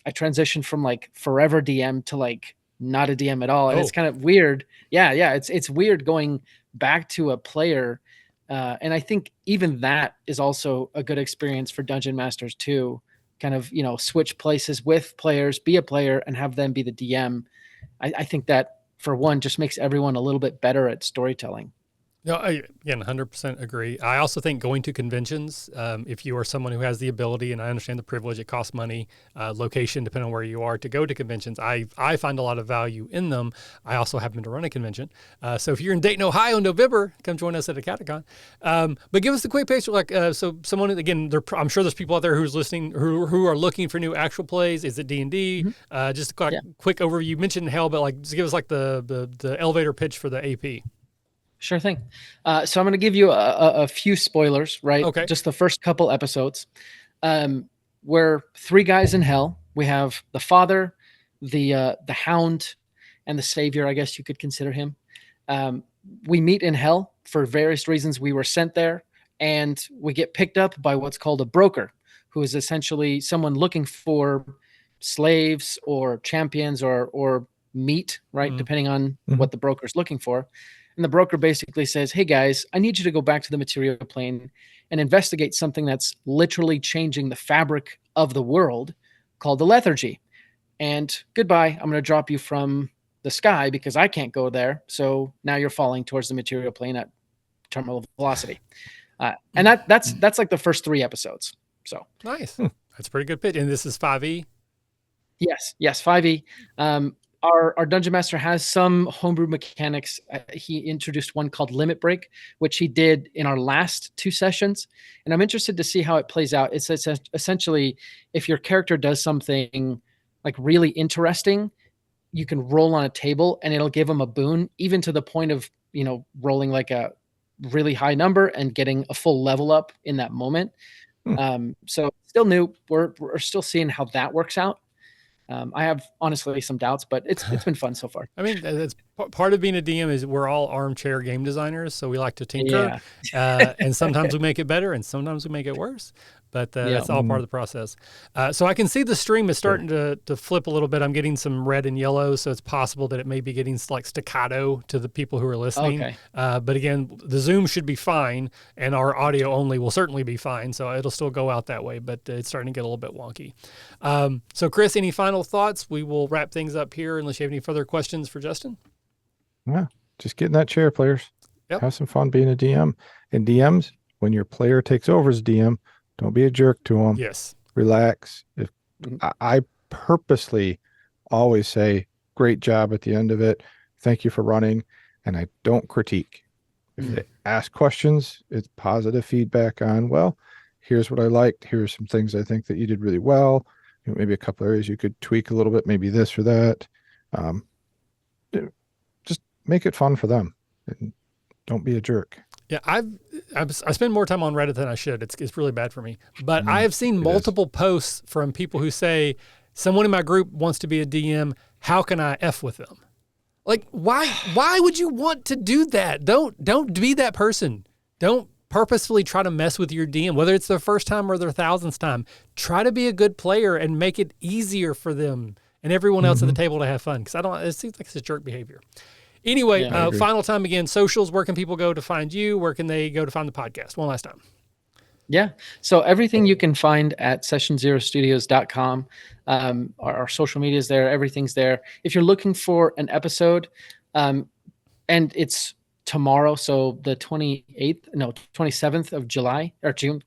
I transitioned from like forever DM to like not a DM at all. And it's kind of weird. Yeah. It's weird going back to a player. And I think even that is also a good experience for dungeon masters too. Kind of, switch places with players, be a player, and have them be the DM. I think that, for one, just makes everyone a little bit better at storytelling. No, I, again, 100% agree. I also think going to conventions, if you are someone who has the ability, and I understand the privilege, it costs money, location, depending on where you are, to go to conventions, I find a lot of value in them. I also happen to run a convention. So if you're in Dayton, Ohio in November, come join us at Academaniacs. But give us the quick picture. So someone, again, I'm sure there's people out there who's listening who are looking for new actual plays. Is it D&D? Just a quick overview. You mentioned hell, but just give us the elevator pitch for the AP. Sure thing. So I'm going to give you a few spoilers, right? Okay. Just the first couple episodes. We're three guys in hell. We have the father, the hound, and the savior, I guess you could consider him. We meet in hell for various reasons. We were sent there, and we get picked up by what's called a broker, who is essentially someone looking for slaves or champions or meat, right? Depending on what the broker's looking for. And the broker basically says, hey guys, I need you to go back to the material plane and investigate something that's literally changing the fabric of the world, called the lethargy. And goodbye, I'm going to drop you from the sky because I can't go there. So now you're falling towards the material plane at terminal velocity. And that's like the first three episodes. So nice. That's a pretty good pitch. And this is 5e? Yes, 5e. Our dungeon master has some homebrew mechanics. He introduced one called Limit Break, which he did in our last two sessions. And I'm interested to see how it plays out. It's essentially, if your character does something like really interesting, you can roll on a table and it'll give them a boon, even to the point of, rolling like a really high number and getting a full level up in that moment. So still new. We're still seeing how that works out. I have honestly some doubts, but it's been fun so far. I mean, that's Part of being a DM is we're all armchair game designers, so we like to tinker, and sometimes we make it better, and sometimes we make it worse. But that's all part of the process. So I can see the stream is starting to flip a little bit. I'm getting some red and yellow, so it's possible that it may be getting like staccato to the people who are listening. Okay. But again, the Zoom should be fine, and our audio only will certainly be fine, so it'll still go out that way, but it's starting to get a little bit wonky. So Chris, any final thoughts? We will wrap things up here unless you have any further questions for Justin. Yeah, just get in that chair, players. Yep. Have some fun being a DM. And DMs, when your player takes over as DM, don't be a jerk to them. Yes. Relax. If I purposely always say, great job at the end of it. Thank you for running. And I don't critique. If they ask questions, it's positive feedback on, well, here's what I liked. Here's some things I think that you did really well. Maybe a couple areas you could tweak a little bit, maybe this or that. Just make it fun for them. And don't be a jerk. Yeah, I spend more time on Reddit than I should. It's really bad for me. But I have seen multiple posts from people who say, someone in my group wants to be a DM. How can I F with them? Like, why would you want to do that? Don't be that person. Don't purposefully try to mess with your DM, whether it's their first time or their thousandth time. Try to be a good player and make it easier for them and everyone else at the table to have fun. Because it seems like it's a jerk behavior. Anyway, final time again, socials, where can people go to find you? Where can they go to find the podcast? One last time. Yeah. So everything you can find at sessionzerostudios.com. Our social media is there. Everything's there. If you're looking for an episode, and it's tomorrow, so the 27th of July or June,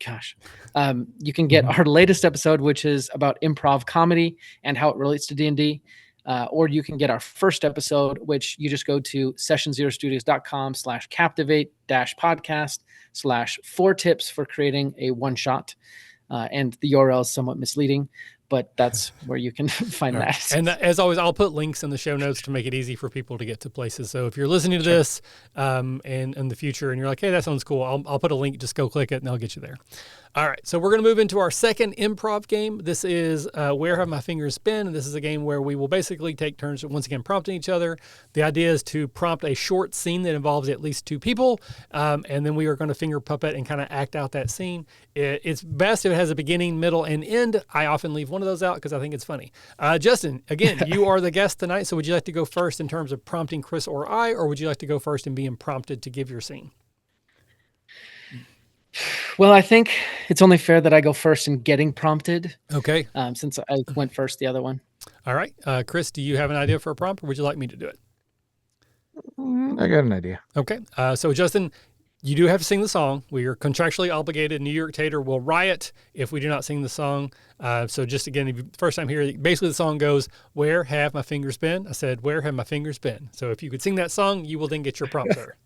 you can get our latest episode, which is about improv comedy and how it relates to D&D. Or you can get our first episode, which you just go to sessionzerostudios.com/captivate-podcast/4 tips for creating a one shot. And the URL is somewhat misleading, but that's where you can find that. And as always, I'll put links in the show notes to make it easy for people to get to places. So if you're listening to this and in the future and you're like, hey, that sounds cool, I'll put a link, just go click it and I'll get you there. All right, so we're going to move into our second improv game. This is Where Have My Fingers Been? And this is a game where we will basically take turns, once again, prompting each other. The idea is to prompt a short scene that involves at least two people, and then we are going to finger puppet and kind of act out that scene. It's best if it has a beginning, middle, and end. I often leave one of those out because I think it's funny. Justin, again, you are the guest tonight, so would you like to go first in terms of prompting Chris or I, or would you like to go first and being prompted to give your scene? Well, I think it's only fair that I go first in getting prompted. Okay. Since I went first the other one. All right. Chris, do you have an idea for a prompt, or would you like me to do it? I got an idea. Okay. So Justin, you do have to sing the song. We are contractually obligated. New York Tater will riot if we do not sing the song. So just again, if you, first time here, basically the song goes, where have my fingers been? I said, where have my fingers been? So if you could sing that song, you will then get your prompt there.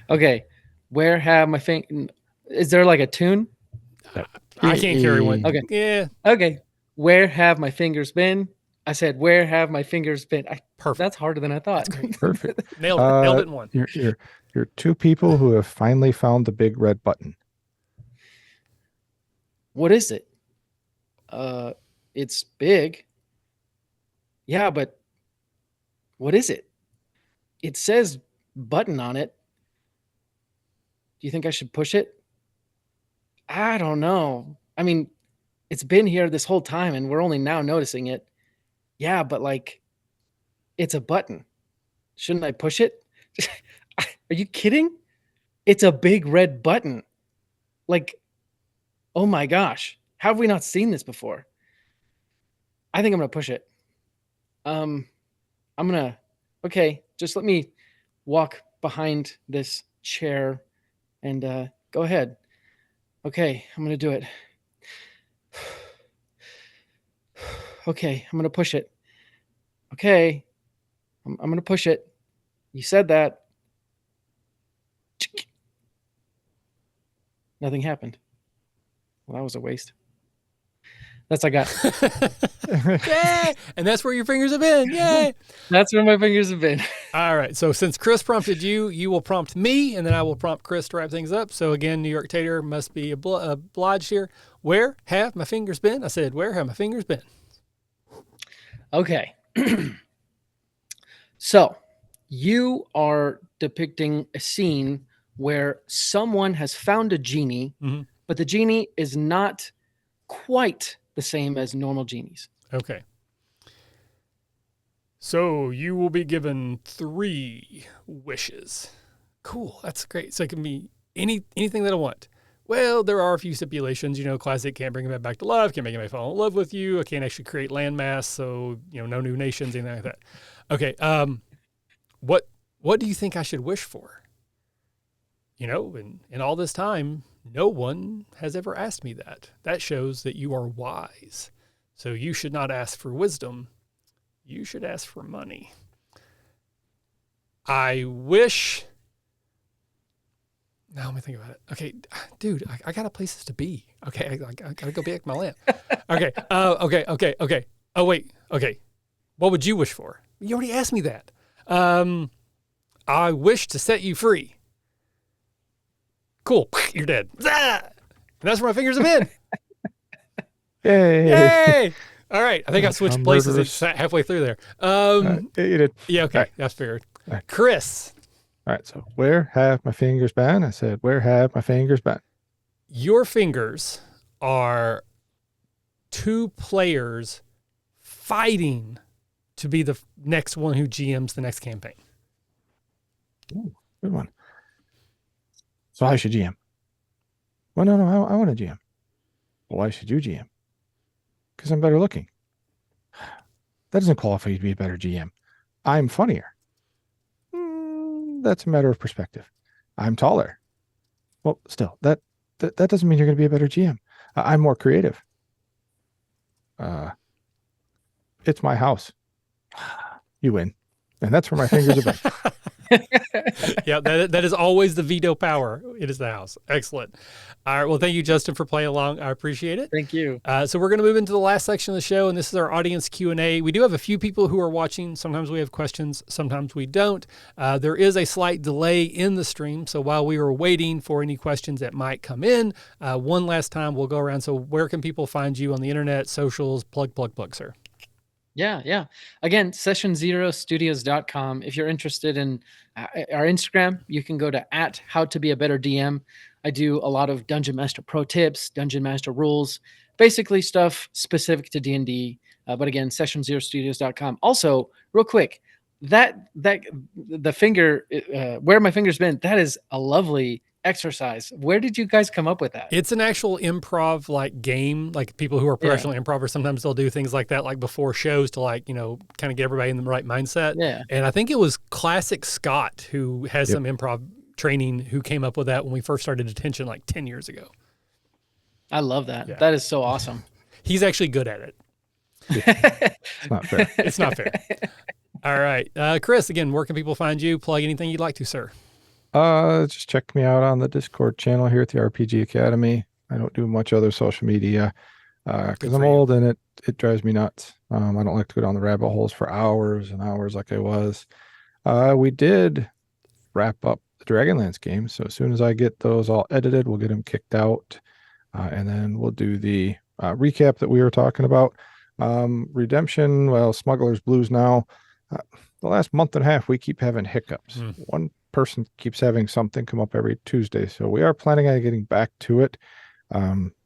Okay. Where have my fingers... Is there like a tune? I can't carry one. Okay. Yeah. Okay. Where have my fingers been? I said, where have my fingers been? Perfect. That's harder than I thought. Perfect. Nailed it. Nailed it in one. You're two people who have finally found the big red button. What is it? It's big. Yeah, but what is it? It says button on it. Do you think I should push it? I don't know. I mean, it's been here this whole time and we're only now noticing it. Yeah, but like, it's a button. Shouldn't I push it? Are you kidding? It's a big red button. Like, oh my gosh. How have we not seen this before? I think I'm going to push it. Okay, just let me walk behind this chair and go ahead. Okay, I'm going to do it. Okay, I'm going to push it. Okay, I'm going to push it. You said that. Nothing happened. Well, that was a waste. That's I got. Yay! And that's where your fingers have been. Yay! That's where my fingers have been. All right. So since Chris prompted you, you will prompt me, and then I will prompt Chris to wrap things up. So again, New York Tater must be obliged here. Where have my fingers been? I said, where have my fingers been? Okay. So you are depicting a scene where someone has found a genie, Mm-hmm. but the genie is not quite the same as normal genies. Okay. So you will be given 3 wishes. Cool. That's great. So it can be anything that I want. Well, there are a few stipulations, classic, can't bring him back to life, can't make him fall in love with you. I can't actually create landmass. So, no new nations, anything like that. Okay. What do you think I should wish for? In all this time, no one has ever asked me that. That shows that you are wise. So you should not ask for wisdom. You should ask for money. I wish. Now let me think about it. Okay, dude, I got places to be. Okay, I got to go back my lamp. Okay, okay. Oh, wait, okay. What would you wish for? You already asked me that. I wish to set you free. Cool, you're dead. And that's where my fingers have been. Yay! All right, I think I switched places halfway through there. You did. Yeah, okay, right. That's fair. Right. Chris. All right, so where have my fingers been? I said, where have my fingers been? Your fingers are 2 players fighting to be the next one who GMs the next campaign. Ooh, good one. So I should GM. Well, no, I want to GM. Well, why should you GM? Because I'm better looking. That doesn't qualify you to be a better GM. I'm funnier. That's a matter of perspective. I'm taller. Well, still, that doesn't mean you're going to be a better GM. I'm more creative. It's my house. You win. And that's where my fingers have been. Yeah, that is always the veto power. It is the house. Excellent. All right. Well, thank you, Justin, for playing along. I appreciate it. Thank you. So we're going to move into the last section of the show, and this is our audience Q&A. We do have a few people who are watching. Sometimes we have questions. Sometimes we don't. There is a slight delay in the stream, so while we were waiting for any questions that might come in, one last time we'll go around. So where can people find you on the internet, socials, plug, sir? Yeah. Again, session0studios.com. If you're interested in our Instagram, you can go to @howtobeabetterDM. I do a lot of Dungeon Master pro tips, Dungeon Master rules, basically stuff specific to D&D. But again, session0studios.com. Also, real quick, that the finger, where my finger's been, that is a lovely exercise. Where did you guys come up with that? It's an actual improv game. Like people who are professional improvers, sometimes they'll do things like that, like before shows to kind of get everybody in the right mindset. Yeah. And I think it was classic Scott who has some improv training who came up with that when we first started Detention like 10 years ago. I love that. Yeah. That is so awesome. He's actually good at it. It's not fair. It's not fair. All right. Chris, again, where can people find you? Plug anything you'd like to, sir. Just check me out on the Discord channel here at the RPG Academy. I don't do much other social media because I'm old and it drives me nuts. I don't like to go down the rabbit holes for hours and hours like I was. We did wrap up the Dragonlance game, so as soon as I get those all edited, we'll get them kicked out, and then we'll do the recap that we were talking about. Redemption, well, Smuggler's Blues now. The last month and a half, we keep having hiccups. One person keeps having something come up every Tuesday, so we are planning on getting back to it.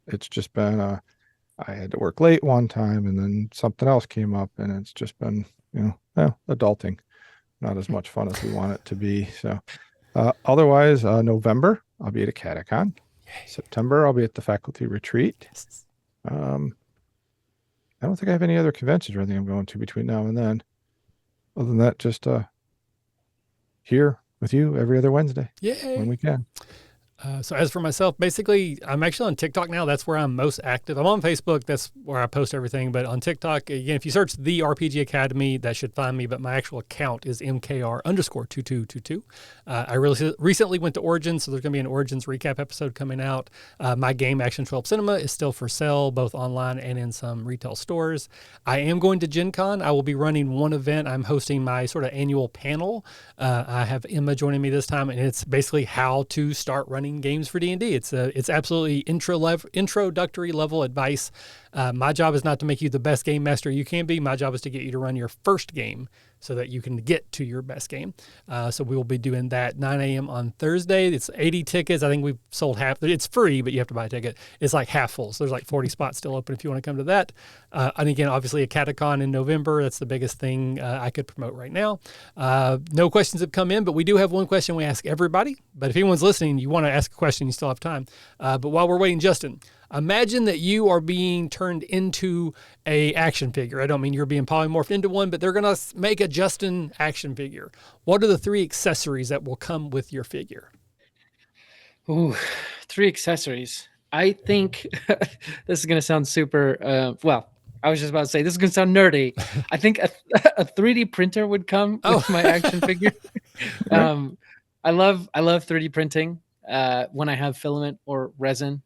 It's just been I had to work late one time, and then something else came up, and it's just been adulting, not as much fun as we want it to be. So otherwise, November I'll be at Academaniacs. September I'll be at the faculty retreat. I don't think I have any other conventions or anything I'm going to between now and then. Other than that, just here with you every other Wednesday when we can. So as for myself, basically, I'm actually on TikTok now. That's where I'm most active. I'm on Facebook. That's where I post everything. But on TikTok, again, if you search the RPG Academy, that should find me. But my actual account is MKR_2222. I recently went to Origins, so there's going to be an Origins recap episode coming out. My game, Action 12 Cinema, is still for sale, both online and in some retail stores. I am going to Gen Con. I will be running one event. I'm hosting my sort of annual panel. I have Emma joining me this time, and it's basically how to start running games for D&D. It's absolutely introductory level advice. My job is not to make you the best game master you can be. My job is to get you to run your first game so that you can get to your best game. So we will be doing that 9 a.m. on Thursday. It's 80 tickets. I think we've sold half. It's free, but you have to buy a ticket. It's like half full. So there's like 40 spots still open if you want to come to that. And again, obviously a Catacon in November. That's the biggest thing I could promote right now. No questions have come in, but we do have one question we ask everybody. But if anyone's listening, you want to ask a question, you still have time. But while we're waiting, Justin, imagine that you are being turned into a action figure. I don't mean you're being polymorphed into one, but they're going to make a Justin action figure. What are the 3 accessories that will come with your figure? Ooh, 3 accessories. I think this is going to sound super, well, I was just about to say, this is going to sound nerdy. I think a 3D printer would come with my action figure. I love 3D printing when I have filament or resin.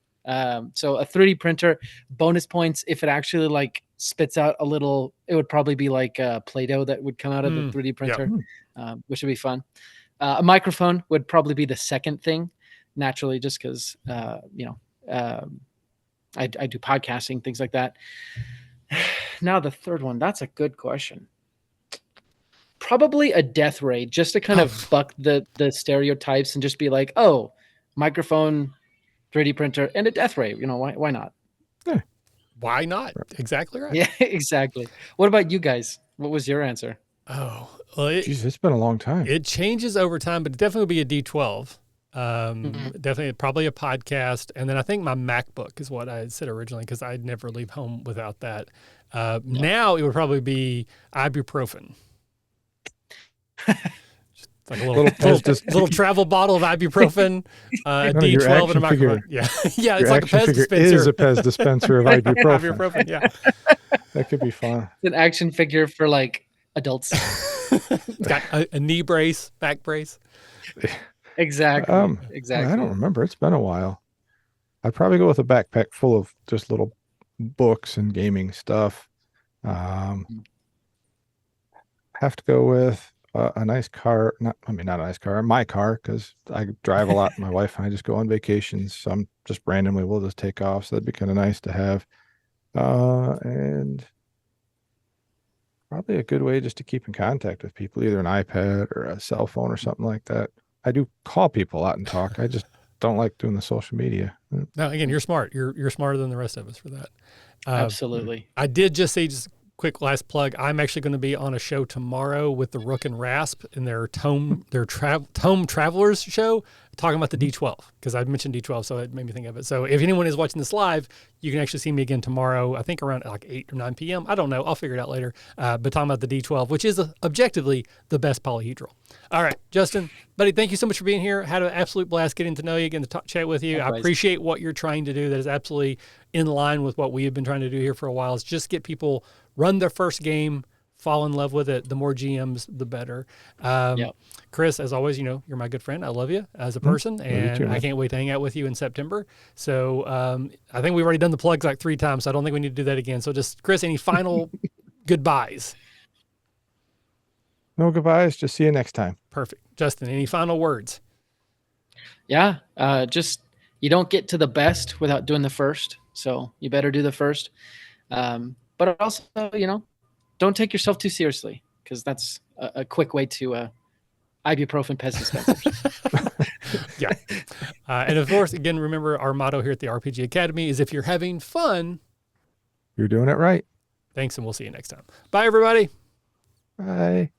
So a 3D printer, bonus points if it actually like spits out a little, it would probably be like Play-Doh that would come out of the 3D printer, which would be fun. A microphone would probably be the second thing, naturally, just because, I do podcasting, things like that. Now the third one, that's a good question. Probably a death ray, just to kind of buck the stereotypes and just be like, oh, microphone, 3D printer, and a death ray. Why not? Yeah. Why not? Exactly right. Yeah, exactly. What about you guys? What was your answer? Oh, well, Jeez, it's been a long time. It changes over time, but it definitely will be a D12. Definitely, probably a podcast. And then I think my MacBook is what I had said originally, because I'd never leave home without that. Now it would probably be ibuprofen. Like a little travel bottle of ibuprofen, a D12 and a microphone. Yeah, yeah, it's like a Pez dispenser. Is a Pez dispenser of ibuprofen. Ibuprofen, yeah. That could be fun. It's an action figure for like adults. It's got a knee brace, back brace. Exactly. Exactly. I don't remember. It's been a while. I'd probably go with a backpack full of just little books and gaming stuff. Have to go with a nice car. Not a nice car. My car, because I drive a lot. My wife and I just go on vacations. So I'm just randomly, we'll just take off. So that'd be kind of nice to have. And probably a good way just to keep in contact with people, either an iPad or a cell phone or something like that. I do call people out and talk. I just don't like doing the social media. No, again, you're smart. You're smarter than the rest of us for that. Absolutely. I did just say, just quick last plug, I'm actually going to be on a show tomorrow with the Rook and Rasp in their Tome Travelers show, talking about the D12, because I mentioned D12, so it made me think of it. So if anyone is watching this live, you can actually see me again tomorrow, I think around like 8 or 9 p.m. I don't know. I'll figure it out later. But talking about the D12, which is objectively the best polyhedral. All right, Justin, buddy, thank you so much for being here. Had an absolute blast getting to know you, getting to chat with you. I appreciate what you're trying to do. That is absolutely in line with what we have been trying to do here for a while, is just get people run their first game, fall in love with it. The more GMs, the better. Chris, as always, you're my good friend. I love you as a person, and I can't wait to hang out with you in September. So I think we've already done the plugs like 3 times, so I don't think we need to do that again. So just, Chris, any final goodbyes? No goodbyes. Just see you next time. Perfect. Justin, any final words? Yeah. Just, you don't get to the best without doing the first. So you better do the first. But also, don't take yourself too seriously, because that's a quick way to ibuprofen Pez dispensers. Yeah. And of course, again, remember our motto here at the RPG Academy is, if you're having fun, you're doing it right. Thanks, and we'll see you next time. Bye, everybody. Bye.